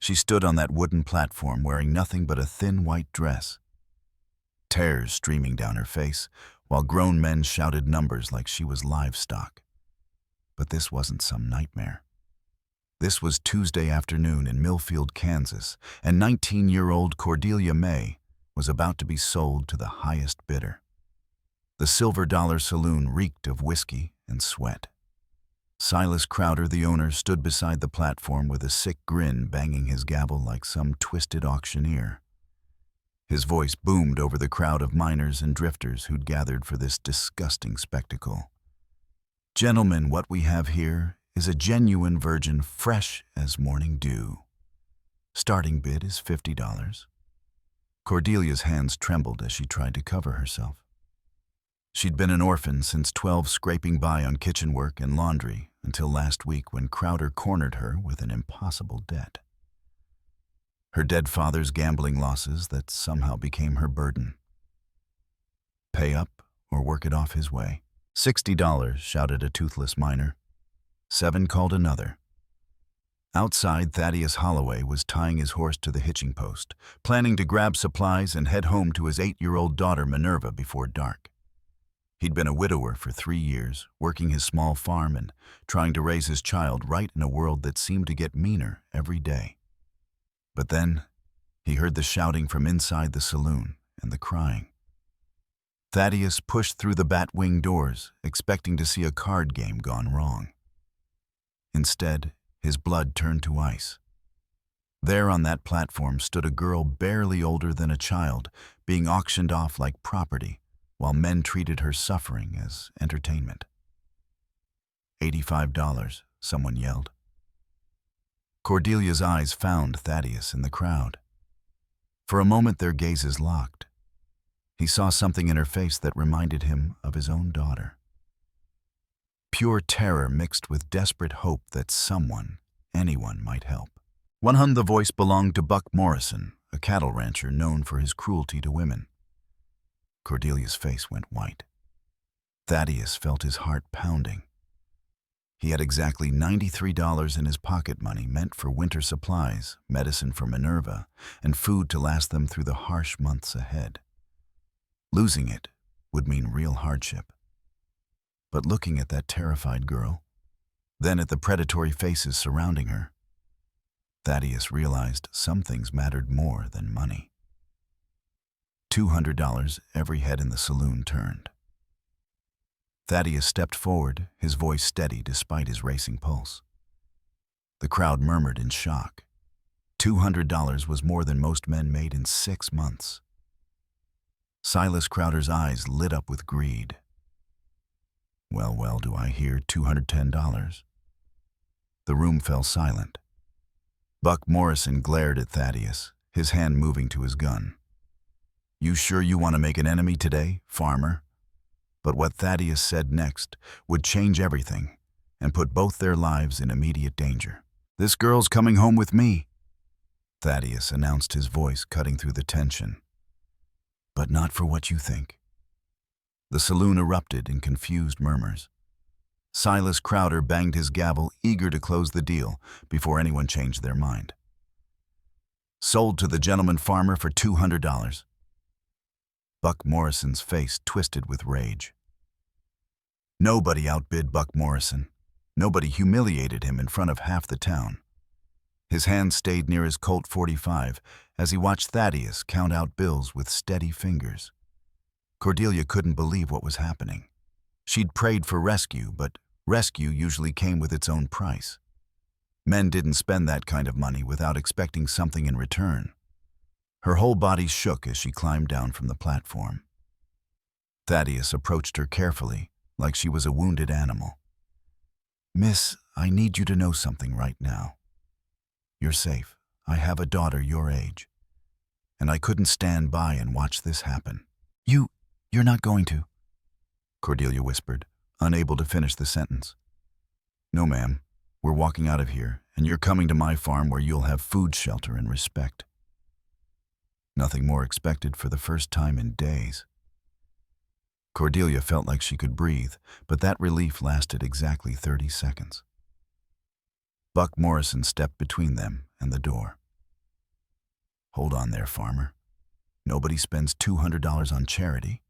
She stood on that wooden platform wearing nothing but a thin white dress, tears streaming down her face, while grown men shouted numbers like she was livestock. But this wasn't some nightmare. This was Tuesday afternoon in Millfield, Kansas, and 19-year-old Cordelia May was about to be sold to the highest bidder. The Silver Dollar Saloon reeked of whiskey and sweat. Silas Crowder, the owner, stood beside the platform with a sick grin, banging his gavel like some twisted auctioneer. His voice boomed over the crowd of miners and drifters who'd gathered for this disgusting spectacle. "Gentlemen, what we have here is a genuine virgin, fresh as morning dew. Starting bid is $50. Cordelia's hands trembled as she tried to cover herself. She'd been an orphan since 12, scraping by on kitchen work and laundry until last week when Crowder cornered her with an impossible debt. Her dead father's gambling losses that somehow became her burden. Pay up or work it off his way. $60, shouted a toothless miner. 7 called another. Outside, Thaddeus Holloway was tying his horse to the hitching post, planning to grab supplies and head home to his 8-year-old daughter Minerva before dark. He'd been a widower for 3 years, working his small farm and trying to raise his child right in a world that seemed to get meaner every day. But then, he heard the shouting from inside the saloon and the crying. Thaddeus pushed through the bat-wing doors, expecting to see a card game gone wrong. Instead, his blood turned to ice. There on that platform stood a girl barely older than a child, being auctioned off like property, while men treated her suffering as entertainment. $85, someone yelled. Cordelia's eyes found Thaddeus in the crowd. For a moment their gazes locked. He saw something in her face that reminded him of his own daughter. Pure terror mixed with desperate hope that someone, anyone, might help. The voice belonged to Buck Morrison, a cattle rancher known for his cruelty to women. Cordelia's face went white. Thaddeus felt his heart pounding. He had exactly $93 in his pocket money meant for winter supplies, medicine for Minerva, and food to last them through the harsh months ahead. Losing it would mean real hardship. But looking at that terrified girl, then at the predatory faces surrounding her, Thaddeus realized some things mattered more than money. $200, every head in the saloon turned. Thaddeus stepped forward, his voice steady despite his racing pulse. The crowd murmured in shock. $200 was more than most men made in 6 months. Silas Crowder's eyes lit up with greed. Well, do I hear $210? The room fell silent. Buck Morrison glared at Thaddeus, his hand moving to his gun. "You sure you want to make an enemy today, farmer?" But what Thaddeus said next would change everything and put both their lives in immediate danger. "This girl's coming home with me," Thaddeus announced, his voice cutting through the tension. "But not for what you think." The saloon erupted in confused murmurs. Silas Crowder banged his gavel, eager to close the deal before anyone changed their mind. "Sold to the gentleman farmer for $200. Buck Morrison's face twisted with rage. Nobody outbid Buck Morrison. Nobody humiliated him in front of half the town. His hand stayed near his Colt .45 as he watched Thaddeus count out bills with steady fingers. Cordelia couldn't believe what was happening. She'd prayed for rescue, but rescue usually came with its own price. Men didn't spend that kind of money without expecting something in return. Her whole body shook as she climbed down from the platform. Thaddeus approached her carefully, like she was a wounded animal. "Miss, I need you to know something right now. You're safe. I have a daughter your age. And I couldn't stand by and watch this happen." You're not going to," Cordelia whispered, unable to finish the sentence. "No, ma'am. We're walking out of here, and you're coming to my farm where you'll have food, shelter, and respect." Nothing more expected for the first time in days. Cordelia felt like she could breathe, but that relief lasted exactly 30 seconds. Buck Morrison stepped between them and the door. Hold on there, farmer. Nobody spends $200 on charity.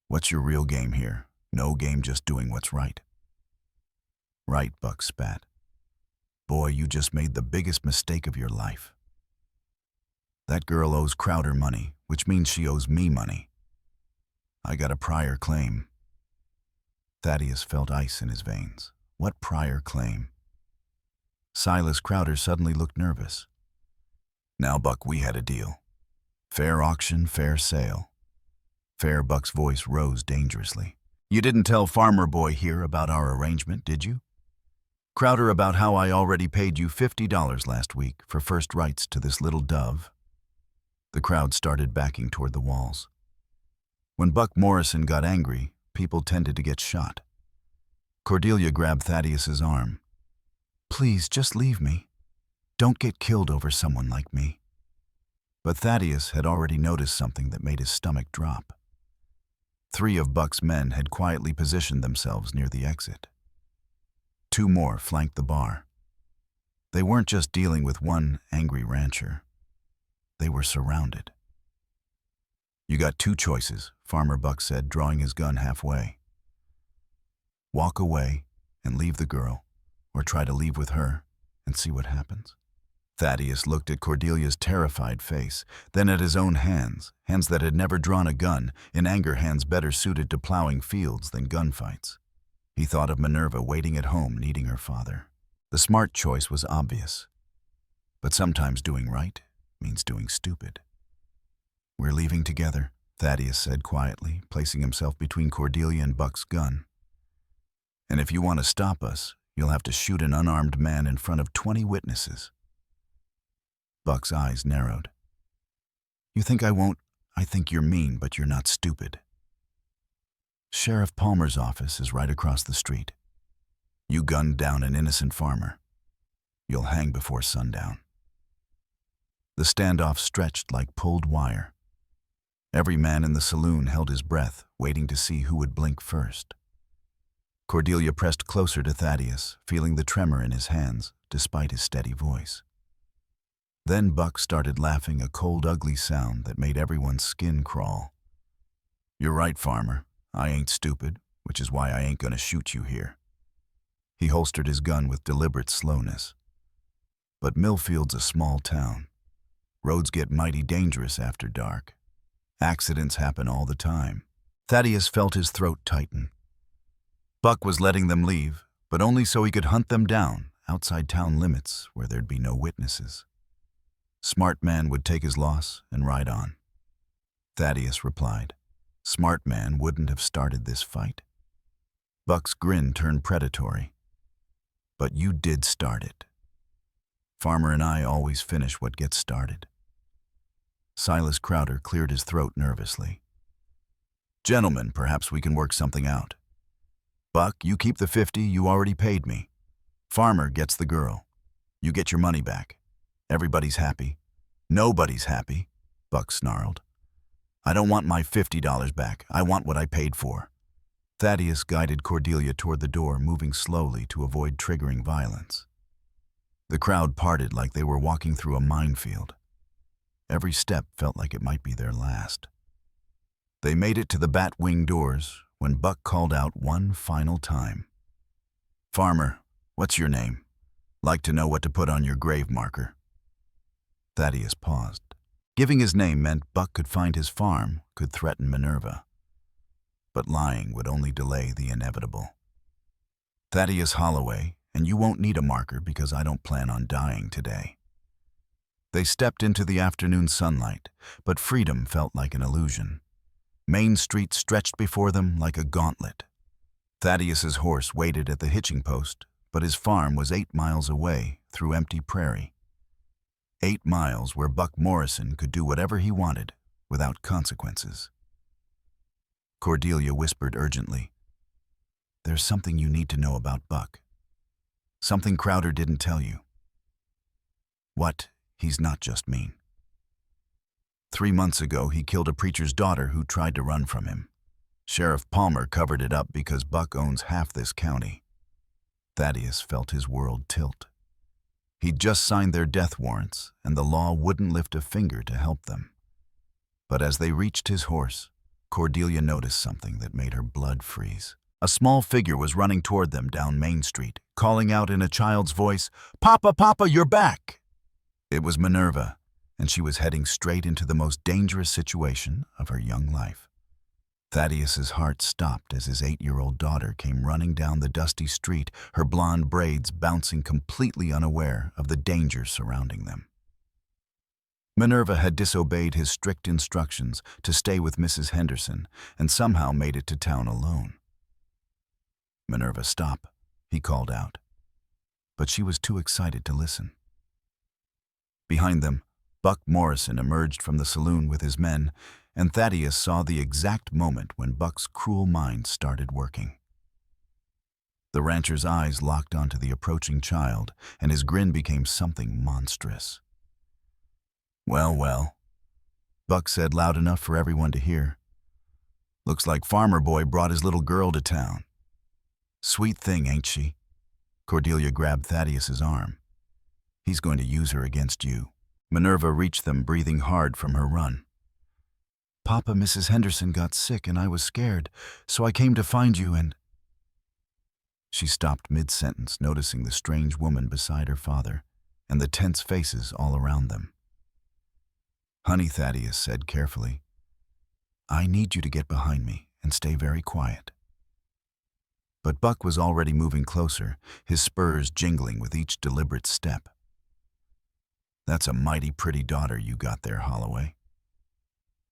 What's your real game here? No game, just doing what's right. Right, Buck spat. Boy, you just made the biggest mistake of your life. That girl owes Crowder money, which means she owes me money. I got a prior claim. Thaddeus felt ice in his veins. What prior claim? Silas Crowder suddenly looked nervous. Now, Buck, we had a deal. Fair auction, fair sale. Fair Buck's voice rose dangerously. You didn't tell Farmer Boy here about our arrangement, did you? Crowder, about how I already paid you $50 last week for first rights to this little dove. The crowd started backing toward the walls. When Buck Morrison got angry, people tended to get shot. Cordelia grabbed Thaddeus's arm. Please, just leave me. Don't get killed over someone like me. But Thaddeus had already noticed something that made his stomach drop. 3 of Buck's men had quietly positioned themselves near the exit. 2 more flanked the bar. They weren't just dealing with one angry rancher. They were surrounded. You got 2 choices, Farmer Buck said, drawing his gun halfway. Walk away and leave the girl, or try to leave with her and see what happens. Thaddeus looked at Cordelia's terrified face, then at his own hands that had never drawn a gun, in anger hands better suited to plowing fields than gunfights. He thought of Minerva waiting at home needing her father. The smart choice was obvious, but sometimes doing right means doing stupid. We're leaving together, Thaddeus said quietly, placing himself between Cordelia and Buck's gun. And if you want to stop us, you'll have to shoot an unarmed man in front of 20 witnesses. Buck's eyes narrowed. You think I won't? I think you're mean, but you're not stupid. Sheriff Palmer's office is right across the street. You gunned down an innocent farmer. You'll hang before sundown. The standoff stretched like pulled wire. Every man in the saloon held his breath, waiting to see who would blink first. Cordelia pressed closer to Thaddeus, feeling the tremor in his hands, despite his steady voice. Then Buck started laughing, a cold, ugly sound that made everyone's skin crawl. You're right, farmer. I ain't stupid, which is why I ain't gonna shoot you here. He holstered his gun with deliberate slowness. But Millfield's a small town. Roads get mighty dangerous after dark. Accidents happen all the time. Thaddeus felt his throat tighten. Buck was letting them leave, but only so he could hunt them down outside town limits where there'd be no witnesses. Smart man would take his loss and ride on. Thaddeus replied. Smart man wouldn't have started this fight. Buck's grin turned predatory. But you did start it. Farmer and I always finish what gets started. Silas Crowder cleared his throat nervously. Gentlemen, perhaps we can work something out. Buck, you keep the 50 you already paid me. Farmer gets the girl. You get your money back. Everybody's happy. Nobody's happy, Buck snarled. I don't want my $50 back. I want what I paid for. Thaddeus guided Cordelia toward the door, moving slowly to avoid triggering violence. The crowd parted like they were walking through a minefield. Every step felt like it might be their last. They made it to the bat wing doors when Buck called out one final time. Farmer, what's your name? Like to know what to put on your grave marker. Thaddeus paused. Giving his name meant Buck could find his farm, could threaten Minerva. But lying would only delay the inevitable. Thaddeus Holloway, and you won't need a marker because I don't plan on dying today. They stepped into the afternoon sunlight, but freedom felt like an illusion. Main Street stretched before them like a gauntlet. Thaddeus's horse waited at the hitching post, but his farm was 8 miles away through empty prairie. 8 miles where Buck Morrison could do whatever he wanted without consequences. Cordelia whispered urgently, There's something you need to know about Buck. Something Crowder didn't tell you. What? He's not just mean. 3 months ago, he killed a preacher's daughter who tried to run from him. Sheriff Palmer covered it up because Buck owns half this county. Thaddeus felt his world tilt. He'd just signed their death warrants, and the law wouldn't lift a finger to help them. But as they reached his horse, Cordelia noticed something that made her blood freeze. A small figure was running toward them down Main Street, calling out in a child's voice, "Papa, Papa, you're back!" It was Minerva, and she was heading straight into the most dangerous situation of her young life. Thaddeus's heart stopped as his 8-year-old daughter came running down the dusty street, her blonde braids bouncing, completely unaware of the danger surrounding them. Minerva had disobeyed his strict instructions to stay with Mrs. Henderson and somehow made it to town alone. "Minerva, stop," he called out. But she was too excited to listen. Behind them, Buck Morrison emerged from the saloon with his men, and Thaddeus saw the exact moment when Buck's cruel mind started working. The rancher's eyes locked onto the approaching child, and his grin became something monstrous. "Well, well," Buck said loud enough for everyone to hear. "Looks like Farmer Boy brought his little girl to town. Sweet thing, ain't she?" Cordelia grabbed Thaddeus's arm. "He's going to use her against you." Minerva reached them, breathing hard from her run. "Papa, Mrs. Henderson got sick and I was scared, so I came to find you and—" She stopped mid-sentence, noticing the strange woman beside her father and the tense faces all around them. "Honey," Thaddeus said carefully, "I need you to get behind me and stay very quiet." But Buck was already moving closer, his spurs jingling with each deliberate step. "That's a mighty pretty daughter you got there, Holloway.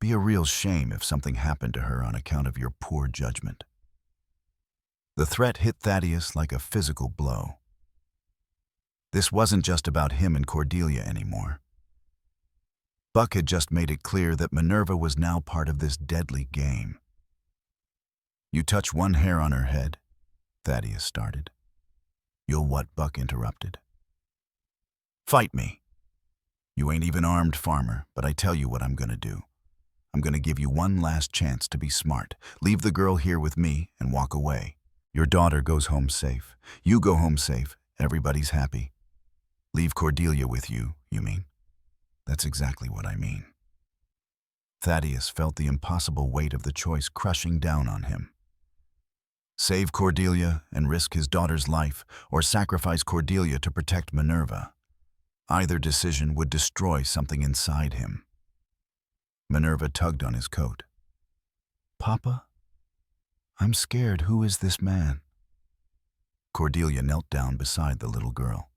Be a real shame if something happened to her on account of your poor judgment." The threat hit Thaddeus like a physical blow. This wasn't just about him and Cordelia anymore. Buck had just made it clear that Minerva was now part of this deadly game. "You touch one hair on her head," Thaddeus started. "You'll what?" Buck interrupted. "Fight me. You ain't even armed, farmer, but I tell you what I'm gonna do. I'm gonna give you one last chance to be smart. Leave the girl here with me and walk away. Your daughter goes home safe. You go home safe. Everybody's happy. Leave Cordelia with you, you mean?" "That's exactly what I mean." Thaddeus felt the impossible weight of the choice crushing down on him. Save Cordelia and risk his daughter's life, or sacrifice Cordelia to protect Minerva. Either decision would destroy something inside him. Minerva tugged on his coat. "Papa, I'm scared. Who is this man?" Cordelia knelt down beside the little girl.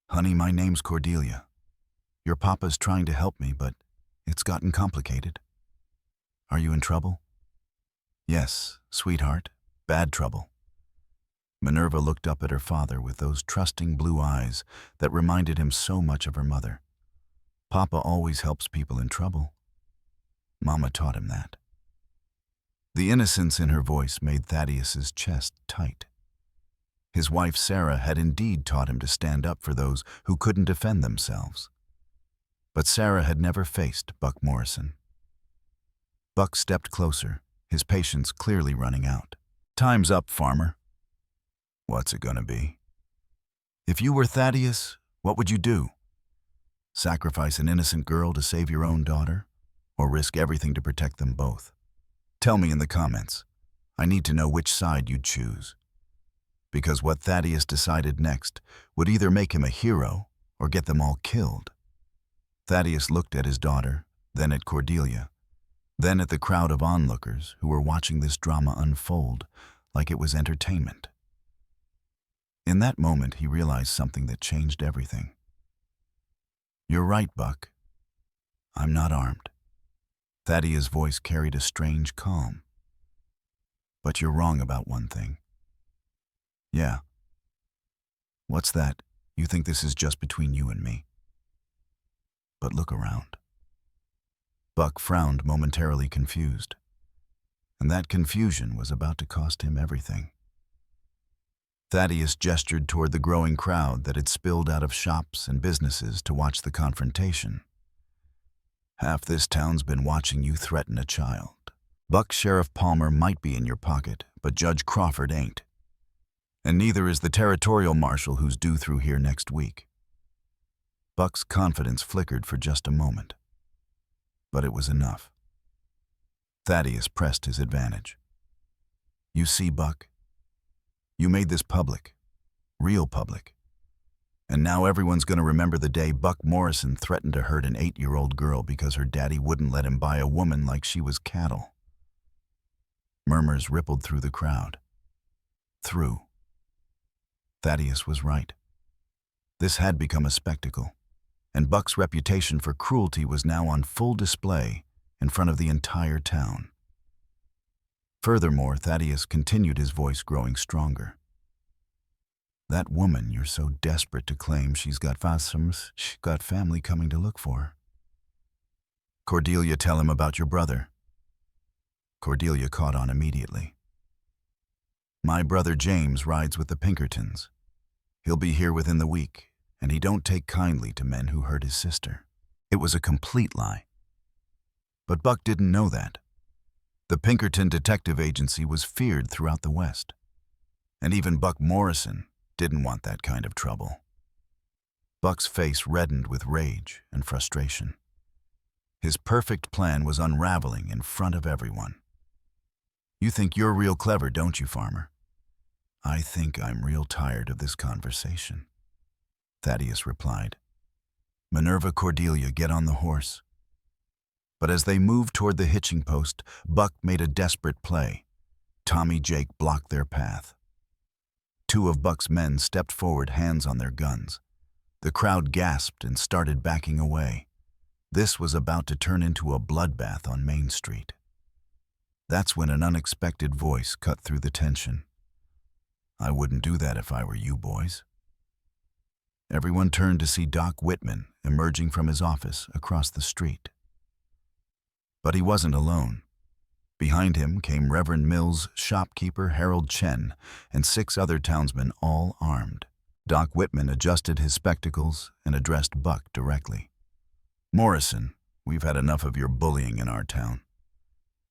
"Honey, my name's Cordelia. Your papa's trying to help me, but it's gotten complicated. Are you in trouble?" "Yes, sweetheart, bad trouble." Minerva looked up at her father with those trusting blue eyes that reminded him so much of her mother. "Papa always helps people in trouble. Mama taught him that." The innocence in her voice made Thaddeus's chest tight. His wife Sarah had indeed taught him to stand up for those who couldn't defend themselves. But Sarah had never faced Buck Morrison. Buck stepped closer, his patience clearly running out. "Time's up, farmer." "What's it gonna be?" "If you were Thaddeus, what would you do? Sacrifice an innocent girl to save your own daughter, or risk everything to protect them both? Tell me in the comments. I need to know which side you'd choose. Because what Thaddeus decided next would either make him a hero or get them all killed. Thaddeus looked at his daughter, then at Cordelia, then at the crowd of onlookers who were watching this drama unfold like it was entertainment. In that moment, he realized something that changed everything. "You're right, Buck. I'm not armed." Thaddeus' voice carried a strange calm. "But you're wrong about one thing." "Yeah." "What's that? You think this is just between you and me? But look around." Buck frowned, momentarily confused. And that confusion was about to cost him everything. Thaddeus gestured toward the growing crowd that had spilled out of shops and businesses to watch the confrontation. "Half this town's been watching you threaten a child. Buck Sheriff Palmer might be in your pocket, but Judge Crawford ain't. And neither is the territorial marshal who's due through here next week. Buck's confidence flickered for just a moment. But it was enough. Thaddeus pressed his advantage. You see, Buck, you made this public, real public. And now everyone's going to remember the day Buck Morrison threatened to hurt an 8-year-old girl because her daddy wouldn't let him buy a woman like she was cattle. Murmurs rippled through the crowd. Through. Thaddeus was right. This had become a spectacle, and Buck's reputation for cruelty was now on full display in front of the entire town. Furthermore, Thaddeus continued, his voice growing stronger. That woman you're so desperate to claim she's got family coming to look for her. Cordelia, tell him about your brother. Cordelia caught on immediately. My brother James rides with the Pinkertons. He'll be here within the week, and he don't take kindly to men who hurt his sister. It was a complete lie. But Buck didn't know that. The Pinkerton Detective Agency was feared throughout the West, and even Buck Morrison didn't want that kind of trouble. Buck's face reddened with rage and frustration. His perfect plan was unraveling in front of everyone. You think you're real clever, don't you, Farmer? I think I'm real tired of this conversation, Thaddeus replied. Minerva, Cordelia, get on the horse. But as they moved toward the hitching post, Buck made a desperate play. Tommy Jake blocked their path. 2 of Buck's men stepped forward, hands on their guns. The crowd gasped and started backing away. This was about to turn into a bloodbath on Main Street. That's when an unexpected voice cut through the tension. I wouldn't do that if I were you boys. Everyone turned to see Doc Whitman emerging from his office across the street. But he wasn't alone. Behind him came Reverend Mills' shopkeeper Harold Chen and 6 other townsmen, all armed. Doc Whitman adjusted his spectacles and addressed Buck directly. Morrison, we've had enough of your bullying in our town.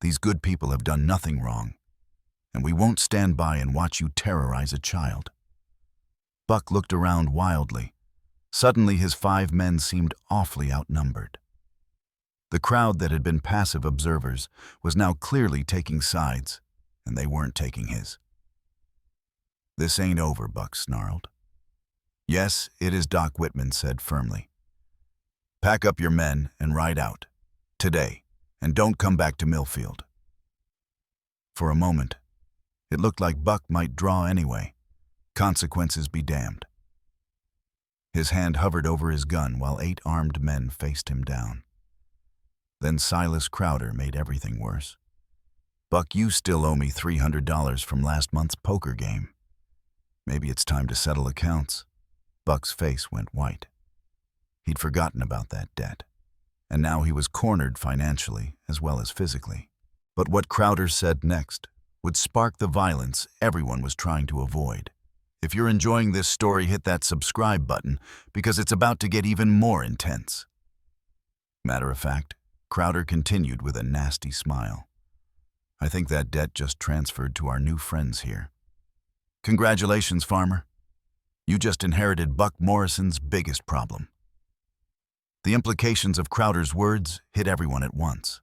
These good people have done nothing wrong, and we won't stand by and watch you terrorize a child. Buck looked around wildly. Suddenly his 5 men seemed awfully outnumbered. The crowd that had been passive observers was now clearly taking sides, and they weren't taking his. This ain't over, Buck snarled. Yes, it is, Doc Whitman said firmly. Pack up your men and ride out. Today, and don't come back to Millfield. For a moment, it looked like Buck might draw anyway. Consequences be damned. His hand hovered over his gun while 8 armed men faced him down. Then Silas Crowder made everything worse. Buck, you still owe me $300 from last month's poker game. Maybe it's time to settle accounts. Buck's face went white. He'd forgotten about that debt, and now he was cornered financially as well as physically. But what Crowder said next would spark the violence everyone was trying to avoid. If you're enjoying this story, hit that subscribe button because it's about to get even more intense. Matter of fact, Crowder continued with a nasty smile. I think that debt just transferred to our new friends here. Congratulations, Farmer. You just inherited Buck Morrison's biggest problem. The implications of Crowder's words hit everyone at once.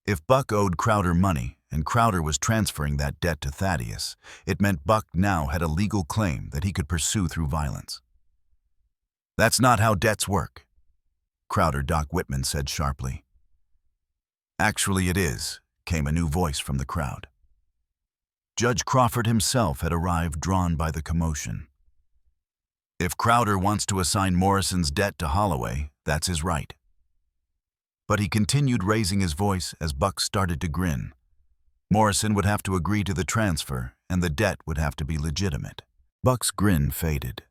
If Buck owed Crowder money and Crowder was transferring that debt to Thaddeus, it meant Buck now had a legal claim that he could pursue through violence. That's not how debts work, Crowder, Doc Whitman said sharply. Actually it is, came a new voice from the crowd. Judge Crawford himself had arrived, drawn by the commotion. If Crowder wants to assign Morrison's debt to Holloway, that's his right. But he continued, raising his voice as Buck started to grin. Morrison would have to agree to the transfer, and the debt would have to be legitimate. Buck's grin faded.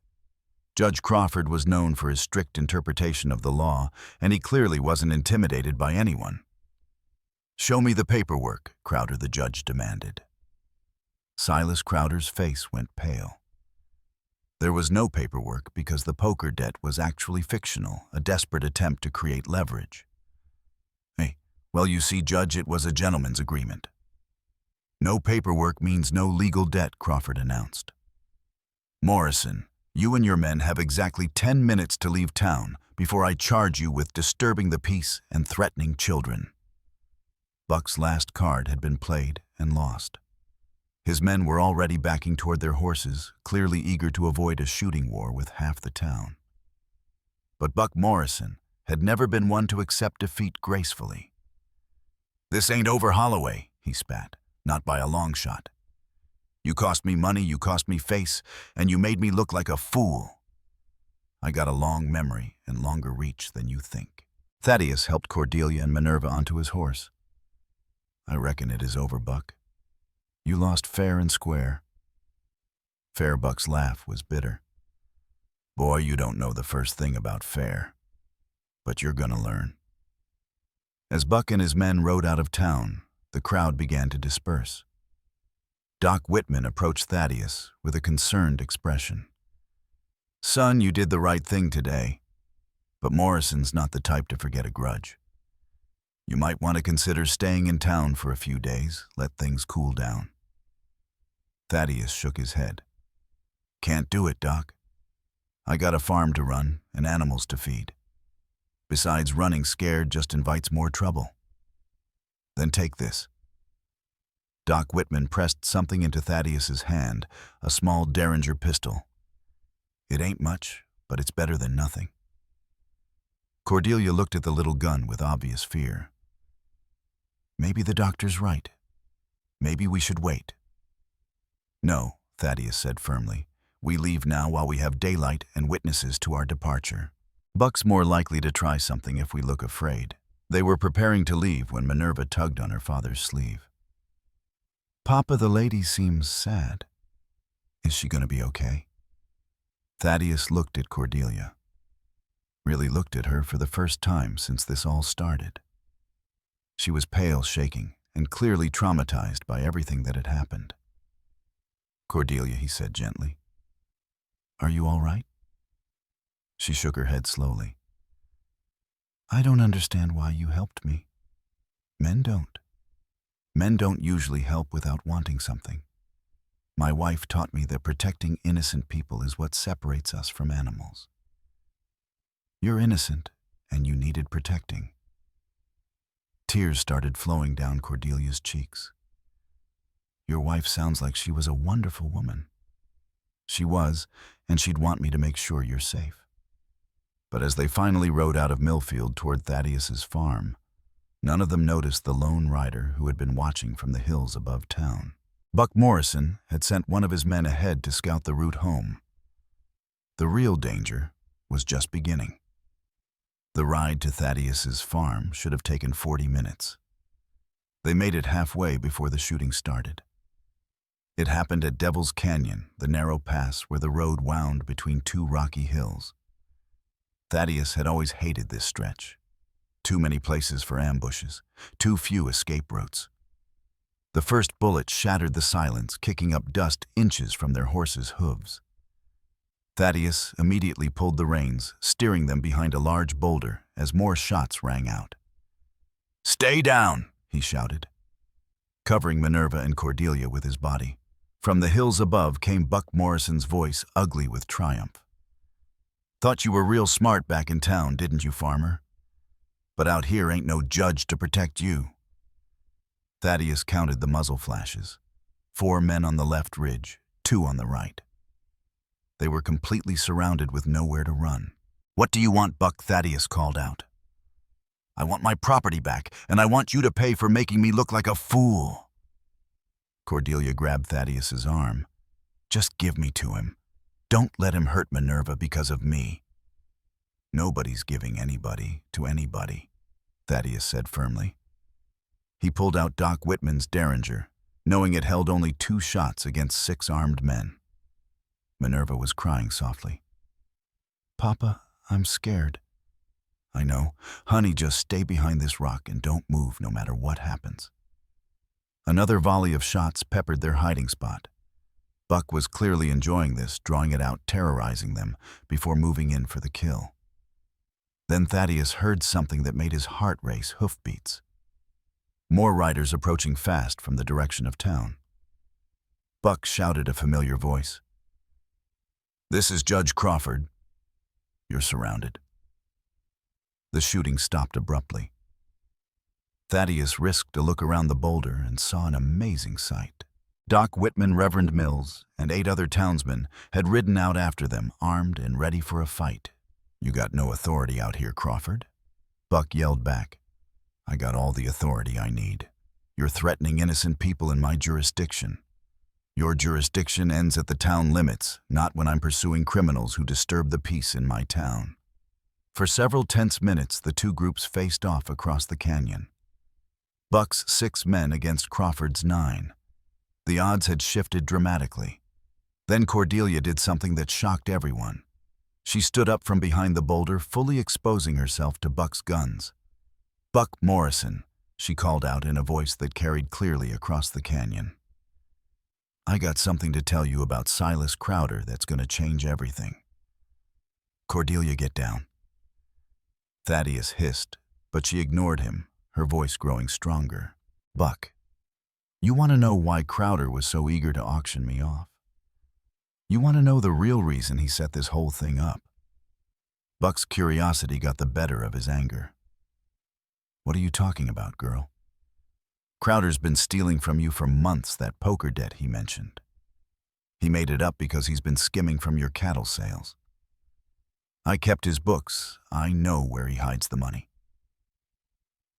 Judge Crawford was known for his strict interpretation of the law, and he clearly wasn't intimidated by anyone. Show me the paperwork, Crowder the judge demanded. Silas Crowder's face went pale. There was no paperwork because the poker debt was actually fictional, a desperate attempt to create leverage. Hey, well, you see, Judge, it was a gentleman's agreement. No paperwork means no legal debt, Crawford announced. Morrison, you and your men have exactly 10 minutes to leave town before I charge you with disturbing the peace and threatening children." Buck's last card had been played and lost. His men were already backing toward their horses, clearly eager to avoid a shooting war with half the town. But Buck Morrison had never been one to accept defeat gracefully. "This ain't over, Holloway," he spat, "not by a long shot. You cost me money, you cost me face, and you made me look like a fool. I got a long memory and longer reach than you think." Thaddeus helped Cordelia and Minerva onto his horse. "I reckon it is over, Buck. You lost fair and square." Fair Buck's laugh was bitter. "Boy, you don't know the first thing about fair. But you're gonna learn." As Buck and his men rode out of town, the crowd began to disperse. Doc Whitman approached Thaddeus with a concerned expression. "Son, you did the right thing today, but Morrison's not the type to forget a grudge. You might want to consider staying in town for a few days, let things cool down." Thaddeus shook his head. "Can't do it, Doc. I got a farm to run and animals to feed. Besides, running scared just invites more trouble. Then take this." Doc Whitman pressed something into Thaddeus's hand, a small Derringer pistol. "It ain't much, but it's better than nothing." Cordelia looked at the little gun with obvious fear. "Maybe the doctor's right. Maybe we should wait." "No," Thaddeus said firmly. "We leave now while we have daylight and witnesses to our departure. Buck's more likely to try something if we look afraid." They were preparing to leave when Minerva tugged on her father's sleeve. "Papa, the lady seems sad. Is she going to be okay?" Thaddeus looked at Cordelia. Really looked at her for the first time since this all started. She was pale, shaking, and clearly traumatized by everything that had happened. "Cordelia," he said gently, "are you all right?" She shook her head slowly. "I don't understand why you helped me. Men don't. Men don't usually help without wanting something. My wife taught me that protecting innocent people is what separates us from animals. You're innocent, and you needed protecting." Tears started flowing down Cordelia's cheeks. "Your wife sounds like she was a wonderful woman." "She was, and she'd want me to make sure you're safe." But as they finally rode out of Millfield toward Thaddeus's farm, none of them noticed the lone rider who had been watching from the hills above town. Buck Morrison had sent one of his men ahead to scout the route home. The real danger was just beginning. The ride to Thaddeus's farm should have taken 40 minutes. They made it halfway before the shooting started. It happened at Devil's Canyon, the narrow pass where the road wound between two rocky hills. Thaddeus had always hated this stretch. Too many places for ambushes, too few escape routes. The first bullet shattered the silence, kicking up dust inches from their horses' hooves. Thaddeus immediately pulled the reins, steering them behind a large boulder as more shots rang out. "Stay down!" he shouted, covering Minerva and Cordelia with his body. From the hills above came Buck Morrison's voice, ugly with triumph. "Thought you were real smart back in town, didn't you, farmer? But out here ain't no judge to protect you." Thaddeus counted the muzzle flashes. 4 men on the left ridge, 2 on the right. They were completely surrounded with nowhere to run. "What do you want, Buck?" Thaddeus called out. "I want my property back, and I want you to pay for making me look like a fool." Cordelia grabbed Thaddeus's arm. "Just give me to him. Don't let him hurt Minerva because of me." "Nobody's giving anybody to anybody," Thaddeus said firmly. He pulled out Doc Whitman's Derringer, knowing it held only 2 shots against 6 armed men. Minerva was crying softly. "Papa, I'm scared." "I know. Honey, just stay behind this rock and don't move no matter what happens." Another volley of shots peppered their hiding spot. Buck was clearly enjoying this, drawing it out, terrorizing them, before moving in for the kill. Then Thaddeus heard something that made his heart race, hoofbeats. More riders approaching fast from the direction of town. Buck shouted a familiar voice. This is Judge Crawford. You're surrounded. The shooting stopped abruptly. Thaddeus risked a look around the boulder and saw an amazing sight. Doc Whitman, Reverend Mills, and 8 other townsmen had ridden out after them, armed and ready for a fight. "You got no authority out here, Crawford," Buck yelled back. "I got all the authority I need. You're threatening innocent people in my jurisdiction. Your jurisdiction ends at the town limits, not when I'm pursuing criminals who disturb the peace in my town." For several tense minutes, the two groups faced off across the canyon. Buck's 6 men against Crawford's 9. The odds had shifted dramatically. Then Cordelia did something that shocked everyone. She stood up from behind the boulder, fully exposing herself to Buck's guns. "Buck Morrison," she called out in a voice that carried clearly across the canyon. "I got something to tell you about Silas Crowder that's going to change everything." "Cordelia, get down." Thaddeus hissed, but she ignored him, her voice growing stronger. "Buck, you want to know why Crowder was so eager to auction me off? You want to know the real reason he set this whole thing up?" Buck's curiosity got the better of his anger. "What are you talking about, girl?" "Crowder's been stealing from you for months, that poker debt he mentioned. He made it up because he's been skimming from your cattle sales. I kept his books. I know where he hides the money."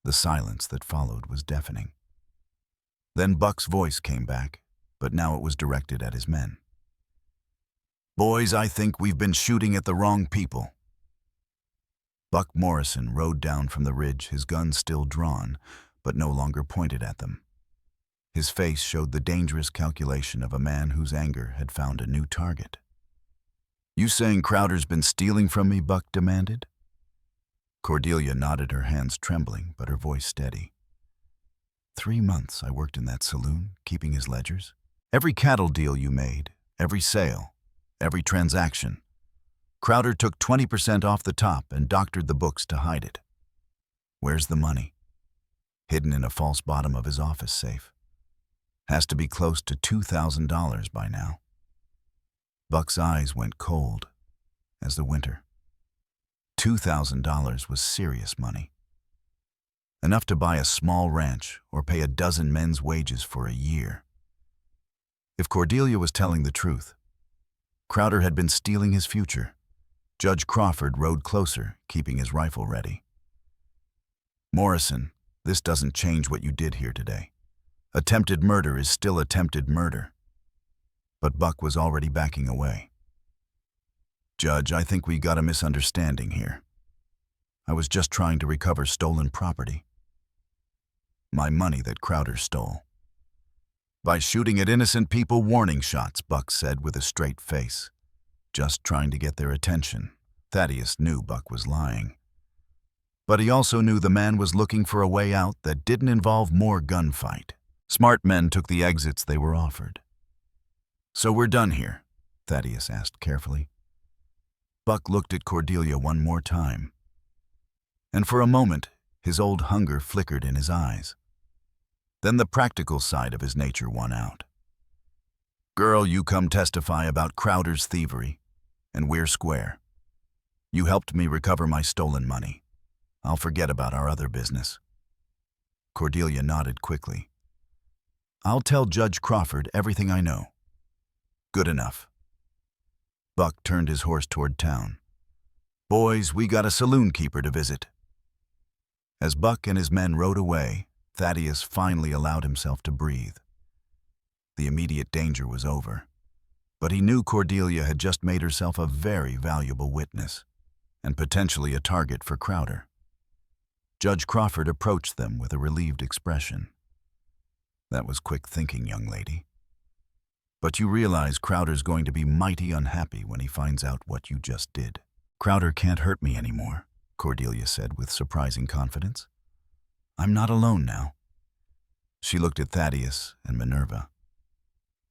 The silence that followed was deafening. Then Buck's voice came back, but now it was directed at his men. "Boys, I think we've been shooting at the wrong people." Buck Morrison rode down from the ridge, his gun still drawn, but no longer pointed at them. His face showed the dangerous calculation of a man whose anger had found a new target. "You saying Crowder's been stealing from me?" Buck demanded. Cordelia nodded, her hands trembling, but her voice steady. 3 months I worked in that saloon, keeping his ledgers. Every cattle deal you made, every sale, every transaction. Crowder took 20% off the top and doctored the books to hide it. Where's the money? Hidden in a false bottom of his office safe. Has to be close to $2,000 by now. Buck's eyes went cold as the winter. $2,000 was serious money. Enough to buy a small ranch or pay a dozen men's wages for a year. If Cordelia was telling the truth, Crowder had been stealing his future. Judge Crawford rode closer, keeping his rifle ready. "Morrison, this doesn't change what you did here today. Attempted murder is still attempted murder." But Buck was already backing away. "Judge, I think we got a misunderstanding here. I was just trying to recover stolen property. My money that Crowder stole." "By shooting at innocent people, warning shots," Buck said with a straight face. "Just trying to get their attention." Thaddeus knew Buck was lying. But he also knew the man was looking for a way out that didn't involve more gunfight. Smart men took the exits they were offered. "So we're done here?" Thaddeus asked carefully. Buck looked at Cordelia one more time. And for a moment, his old hunger flickered in his eyes. Then the practical side of his nature won out. "Girl, you come testify about Crowder's thievery, and we're square. You helped me recover my stolen money. I'll forget about our other business." Cordelia nodded quickly. "I'll tell Judge Crawford everything I know." "Good enough." Buck turned his horse toward town. "Boys, we got a saloon keeper to visit." As Buck and his men rode away, Thaddeus finally allowed himself to breathe. The immediate danger was over, but he knew Cordelia had just made herself a very valuable witness, and potentially a target for Crowder. Judge Crawford approached them with a relieved expression. "That was quick thinking, young lady. But you realize Crowder's going to be mighty unhappy when he finds out what you just did." "Crowder can't hurt me anymore," Cordelia said with surprising confidence. "I'm not alone now." She looked at Thaddeus and Minerva.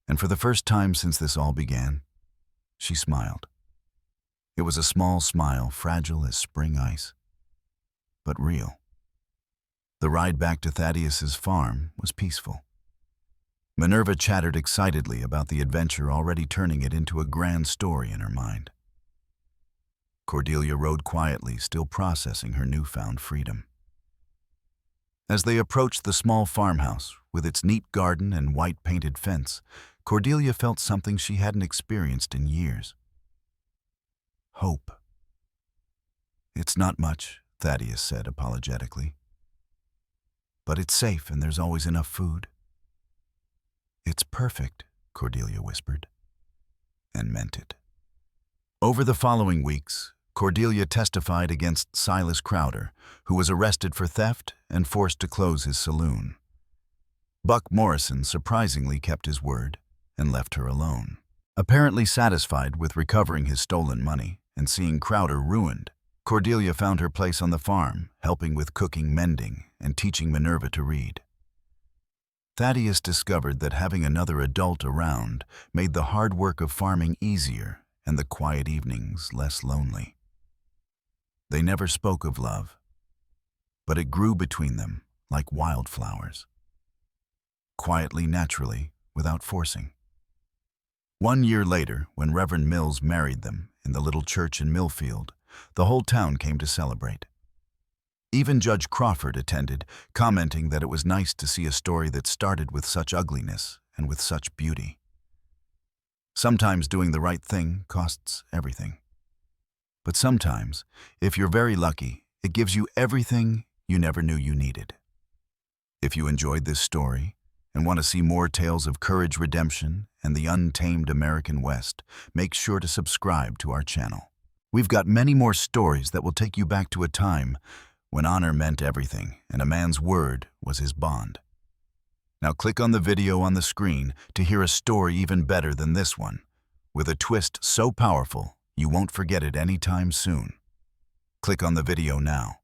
And for the first time since this all began, she smiled. It was a small smile, fragile as spring ice, but real. The ride back to Thaddeus's farm was peaceful. Minerva chattered excitedly about the adventure, already turning it into a grand story in her mind. Cordelia rode quietly, still processing her newfound freedom. As they approached the small farmhouse, with its neat garden and white-painted fence, Cordelia felt something she hadn't experienced in years. Hope. "It's not much," Thaddeus said apologetically. "But it's safe and there's always enough food." "It's perfect," Cordelia whispered, and meant it. Over the following weeks, Cordelia testified against Silas Crowder, who was arrested for theft and forced to close his saloon. Buck Morrison surprisingly kept his word and left her alone. Apparently satisfied with recovering his stolen money and seeing Crowder ruined, Cordelia found her place on the farm, helping with cooking, mending, and teaching Minerva to read. Thaddeus discovered that having another adult around made the hard work of farming easier and the quiet evenings less lonely. They never spoke of love, but it grew between them like wildflowers. Quietly, naturally, without forcing. 1 year later, when Reverend Mills married them in the little church in Millfield, the whole town came to celebrate. Even Judge Crawford attended, commenting that it was nice to see a story that started with such ugliness and with such beauty. Sometimes doing the right thing costs everything. But sometimes, if you're very lucky, it gives you everything you never knew you needed. If you enjoyed this story and want to see more tales of courage, redemption, and the untamed American West, make sure to subscribe to our channel. We've got many more stories that will take you back to a time when honor meant everything and a man's word was his bond. Now click on the video on the screen to hear a story even better than this one, with a twist so powerful you won't forget it anytime soon. Click on the video now.